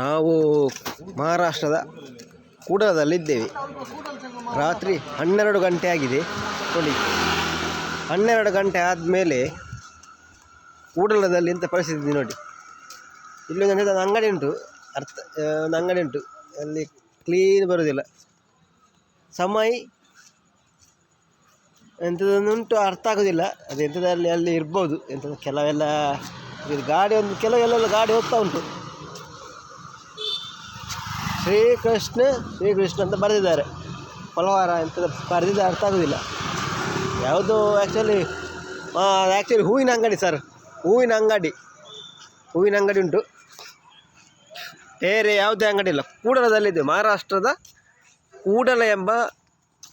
ನಾವು ಮಹಾರಾಷ್ಟ್ರದ ಕೂಡಲದಲ್ಲಿದ್ದೇವೆ. ರಾತ್ರಿ 12 ಗಂಟೆ ಆಗಿದೆ ನೋಡಿ. 12 ಗಂಟೆ ಆದಮೇಲೆ ಕೂಡಲದಲ್ಲಿ ಎಂಥ ಪರಿಸ್ಥಿತಿ ನೋಡಿ. ಇಲ್ಲೊಂದು ಅಂಗಡಿ ಉಂಟು, ಒಂದು ಅಂಗಡಿ ಉಂಟು, ಅಲ್ಲಿ ಕ್ಲೀನ್ ಬರೋದಿಲ್ಲ. ಸಮಯ ಎಂಥದೊಂದುಂಟು ಅರ್ಥ ಆಗೋದಿಲ್ಲ. ಅದು ಎಂಥದಲ್ಲಿ ಅಲ್ಲಿ ಇರ್ಬೋದು. ಎಂಥದ್ದು ಕೆಲವೆಲ್ಲ ಗಾಡಿ ಒಂದು ಕೆಲವೆಲ್ಲ ಗಾಡಿ ಹೋಗ್ತಾ ಉಂಟು. ಶ್ರೀಕೃಷ್ಣ ಶ್ರೀಕೃಷ್ಣ ಅಂತ ಬರೆದಿದ್ದಾರೆ. ಫಲವಾರ ಎಂಥದ್ದು ಬರೆದಿದ್ದ ಅರ್ಥ ಆಗೋದಿಲ್ಲ. ಯಾವುದೋ ಆ್ಯಕ್ಚುಲಿ ಹೂವಿನ ಅಂಗಡಿ ಸರ್, ಹೂವಿನ ಅಂಗಡಿ ಉಂಟು. ಬೇರೆ ಯಾವುದೇ ಅಂಗಡಿ ಇಲ್ಲ. ಕೂಡಲದಲ್ಲಿದ್ದೇವೆ, ಮಹಾರಾಷ್ಟ್ರದ ಕೂಡಲ ಎಂಬ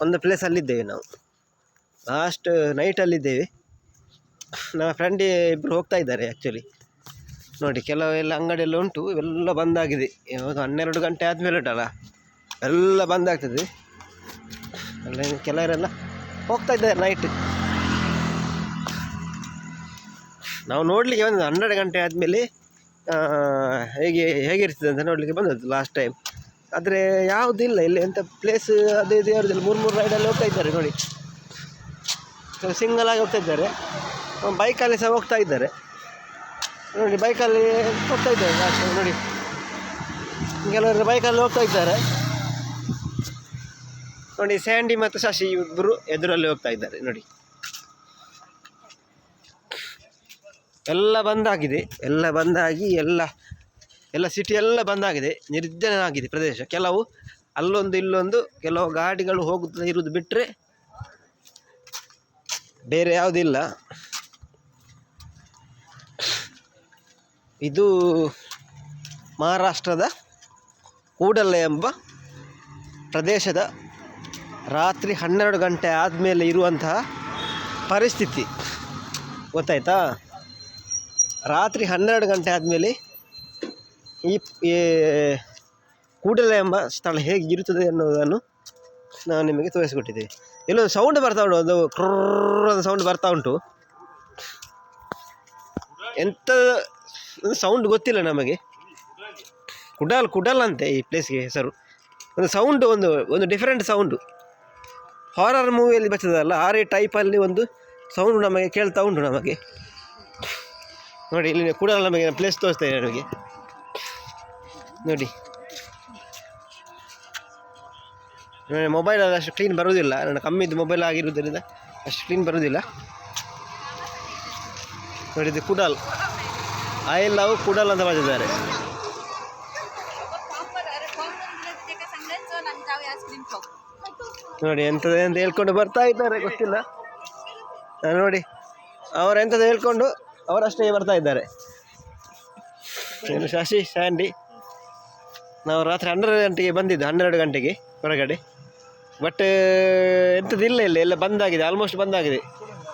ಒಂದು ಪ್ಲೇಸಲ್ಲಿದ್ದೇವೆ ನಾವು. ಲಾಸ್ಟ್ ನೈಟಲ್ಲಿದ್ದೇವೆ. ನಮ್ಮ ಫ್ರೆಂಡ್ ಇಬ್ಬರು ಹೋಗ್ತಾ ಇದ್ದಾರೆ ಆ್ಯಕ್ಚುಲಿ ನೋಡಿ. ಕೆಲವೆಲ್ಲ ಅಂಗಡಿಯೆಲ್ಲ ಉಂಟು, ಇವೆಲ್ಲ ಬಂದಾಗಿದೆ. ಇವಾಗ 12 ಗಂಟೆ ಆದಮೇಲೆ ಉಂಟಲ್ಲ, ಎಲ್ಲ ಬಂದಾಗ್ತದೆ. ಅಲ್ಲ ಕೆಲವರೆಲ್ಲ ಹೋಗ್ತಾ ಇದ್ದಾರೆ ನೈಟ್. ನಾವು ನೋಡಲಿಕ್ಕೆ ಬಂದದ್ದು 12 ಗಂಟೆ ಆದಮೇಲೆ ಹೇಗಿರ್ತದೆ ಅಂತ ನೋಡಲಿಕ್ಕೆ ಬಂದದ್ದು ಲಾಸ್ಟ್ ಟೈಮ್. ಆದರೆ ಯಾವುದಿಲ್ಲ ಇಲ್ಲಿ, ಎಂಥ ಪ್ಲೇಸ್ ಅದೇ ಇದು ಯಾವುದಿಲ್ಲ. 3 ರೈಡಲ್ಲಿ ಹೋಗ್ತಾ ಇದ್ದಾರೆ ನೋಡಿ. ಸಿಂಗಲ್ ಆಗಿ ಹೋಗ್ತಾ ಇದ್ದಾರೆ, ಬೈಕಲ್ಲಿ ಸಹ ಹೋಗ್ತಾ ಇದ್ದಾರೆ ನೋಡಿ. ಬೈಕಲ್ಲಿ ಹೋಗ್ತಾ ಇದ್ದಾರೆ ಲಾಸ್ಟ್ ನೋಡಿ. ಕೆಲವರು ಬೈಕಲ್ಲಿ ಹೋಗ್ತಾ ಇದ್ದಾರೆ ನೋಡಿ. ಸ್ಯಾಂಡಿ ಮತ್ತು ಶಶಿ ಇಬ್ಬರು ಎದುರಲ್ಲಿ ಹೋಗ್ತಾ ಇದ್ದಾರೆ ನೋಡಿ. ಎಲ್ಲ ಬಂದಾಗಿದೆ, ಎಲ್ಲ ಬಂದಾಗಿ ಎಲ್ಲ ಸಿಟಿ ಎಲ್ಲ ಬಂದಾಗಿದೆ. ನಿರ್ಜನ ಆಗಿದೆ ಪ್ರದೇಶ. ಕೆಲವು ಅಲ್ಲೊಂದು ಇಲ್ಲೊಂದು ಕೆಲವು ಗಾಡಿಗಳು ಹೋಗುತ್ತಾ ಇರುವುದು ಬಿಟ್ಟರೆ ಬೇರೆ ಯಾವುದಿಲ್ಲ. ಇದು ಮಹಾರಾಷ್ಟ್ರದ ಕೂಡಲ ಎಂಬ ಪ್ರದೇಶದ ರಾತ್ರಿ 12 ಗಂಟೆ ಆದಮೇಲೆ ಇರುವಂತಹ ಪರಿಸ್ಥಿತಿ ಗೊತ್ತಾಯ್ತಾ. ರಾತ್ರಿ 12 ಗಂಟೆ ಆದಮೇಲೆ ಈ ಕೂಡಲ ಎಂಬ ಸ್ಥಳ ಹೇಗೆ ಇರುತ್ತದೆ ಅನ್ನೋದನ್ನು ನಾವು ನಿಮಗೆ ತೋರಿಸಿಕೊಟ್ಟಿದ್ದೇವೆ. ಇಲ್ಲೊಂದು ಸೌಂಡ್ ಬರ್ತಾ ಉಂಟು, ಒಂದು ಕ್ರೂರದ ಸೌಂಡ್ ಬರ್ತಾ ಉಂಟು. ಎಂಥ ಸೌಂಡ್ ಗೊತ್ತಿಲ್ಲ ನಮಗೆ. ಕುಡಾಲ್ ಅಂತೆ ಈ ಪ್ಲೇಸ್ಗೆ ಹೆಸರು. ಒಂದು ಸೌಂಡು, ಒಂದು ಡಿಫ್ರೆಂಟ್ ಸೌಂಡು. ಹಾರರ್ ಮೂವಿಯಲ್ಲಿ ಬರ್ತದಲ್ಲ ಆ ಟೈಪಲ್ಲಿ ಒಂದು ಸೌಂಡು ನಮಗೆ ಕೇಳ್ತಾ ಉಂಟು ನಮಗೆ ನೋಡಿ. ಇಲ್ಲಿ ಕುಡಾಲ್ ನಮಗೆ ಪ್ಲೇಸ್ ತೋರಿಸ್ತಾ ಇದೆ ನಮಗೆ ನೋಡಿ. ನನ್ನ ಮೊಬೈಲಲ್ಲಿ ಅಷ್ಟು ಕ್ಲೀನ್ ಬರೋದಿಲ್ಲ, ನನ್ನ ಕಮ್ಮಿದ್ದು ಮೊಬೈಲ್ ಆಗಿರುವುದರಿಂದ ಅಷ್ಟು ಕ್ಲೀನ್ ಬರೋದಿಲ್ಲ ನೋಡಿ. ಇದು ಕುಡಾಲ್, ಐ ಲವ್ ಕುಡಾಲ್ ಅಂತ ಬರೆದಿದ್ದಾರೆ ನೋಡಿ. ಎಂಥದ್ದು ಅಂತ ಹೇಳ್ಕೊಂಡು ಬರ್ತಾ ಇದ್ದಾರೆ ಗೊತ್ತಿಲ್ಲ ನೋಡಿ. ಅವರು ಎಂಥದ್ದು ಹೇಳ್ಕೊಂಡು ಅವರಷ್ಟೇ ಬರ್ತಾ ಇದ್ದಾರೆ. ಶಶಿ ಸ್ಯಾಂಡಿ ನಾವು ರಾತ್ರಿ 12 ಗಂಟೆಗೆ ಬಂದಿದ್ದು, 12 ಗಂಟೆಗೆ ಹೊರಗಡೆ. ಬಟ್ ಎಂಥದ್ದಿಲ್ಲ, ಎಲ್ಲ ಬಂದಾಗಿದೆ, ಆಲ್ಮೋಸ್ಟ್ ಬಂದಾಗಿದೆ.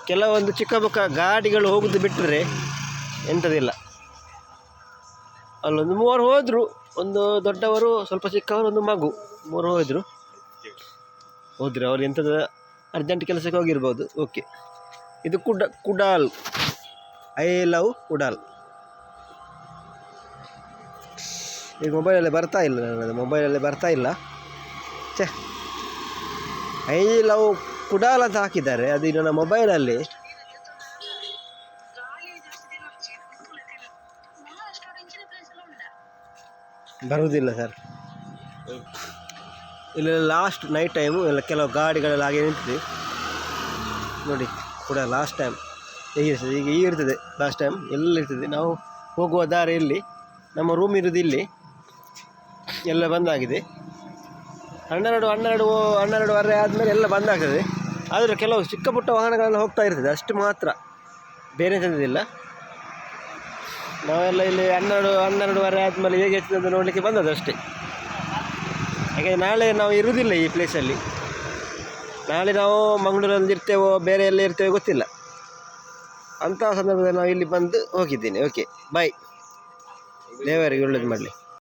ಕೆಲವೊಂದು ಚಿಕ್ಕ ಪುಕ್ಕ ಗಾಡಿಗಳು ಹೋಗೋದು ಬಿಟ್ಟರೆ ಎಂಥದಿಲ್ಲ. ಅಲ್ಲೊಂದು 3 ಹೋದರು, ಒಂದು ದೊಡ್ಡವರು, ಸ್ವಲ್ಪ ಚಿಕ್ಕವರು, ಒಂದು ಮಗು, 3 ಹೋದರು. ಅವ್ರು ಎಂಥದ್ದು ಅರ್ಜೆಂಟ್ ಕೆಲಸಕ್ಕೆ ಹೋಗಿರ್ಬೋದು. ಓಕೆ, ಇದು ಕುಡಾಲ್, ಐ ಲವ್ ಕುಡಾಲ್. ಈಗ ಮೊಬೈಲಲ್ಲಿ ಬರ್ತಾ ಇಲ್ಲ, ನನ್ನದು ಮೊಬೈಲಲ್ಲಿ ಬರ್ತಾ ಇಲ್ಲ. ಐ ಲವ್ ಕುಡಾಲ್ ಅಂತ ಹಾಕಿದ್ದಾರೆ, ಅದು ನನ್ನ ಮೊಬೈಲಲ್ಲಿ ಬರುವುದಿಲ್ಲ ಸರ್. ಇಲ್ಲಿ ಲಾಸ್ಟ್ ನೈಟ್ ಟೈಮು ಎಲ್ಲ ಕೆಲವು ಗಾಡಿಗಳೆಲ್ಲ ಹಾಗೆ ನಿಂತಿದೆ ನೋಡಿ. ಕೂಡ ಲಾಸ್ಟ್ ಟೈಮ್ ಹೇಗಿರ್ತದೆ, ಈಗ ಇರ್ತದೆ. ಲಾಸ್ಟ್ ಟೈಮ್ ಎಲ್ಲಿರ್ತದೆ, ನಾವು ಹೋಗುವ ದಾರಿಯಲ್ಲಿ ನಮ್ಮ ರೂಮ್ ಇರೋದು ಇಲ್ಲಿ, ಎಲ್ಲ ಬಂದಾಗಿದೆ. 12:30 ಆದಮೇಲೆ ಎಲ್ಲ ಬಂದಾಗ್ತದೆ. ಆದರೆ ಕೆಲವು ಚಿಕ್ಕ ಪುಟ್ಟ ವಾಹನಗಳೆಲ್ಲ ಹೋಗ್ತಾ ಇರ್ತದೆ ಅಷ್ಟು ಮಾತ್ರ, ಬೇರೆ ತಂದಿಲ್ಲ. ನಾವೆಲ್ಲ ಇಲ್ಲಿ 12:30 ಆದಮೇಲೆ ಹೇಗೆ ಇರ್ತದೆ ಅಂತ ನೋಡಲಿಕ್ಕೆ ಬಂದದ್ದು ಅಷ್ಟೇ. ಹಾಗೆ ನಾಳೆ ನಾವು ಇರುವುದಿಲ್ಲ ಈ ಪ್ಲೇಸಲ್ಲಿ. ನಾಳೆ ನಾವು ಮಂಗಳೂರಲ್ಲಿ ಇರ್ತೇವೋ ಬೇರೆ ಎಲ್ಲ ಇರ್ತೇವೋ ಗೊತ್ತಿಲ್ಲ. ಅಂತಹ ಸಂದರ್ಭದಲ್ಲಿ ನಾವು ಇಲ್ಲಿ ಬಂದು ಹೋಗಿದ್ದೀನಿ. ಓಕೆ, ಬಾಯ್. ದೇವರಿಗೆ ಒಳ್ಳೇದು ಮಾಡಲಿ.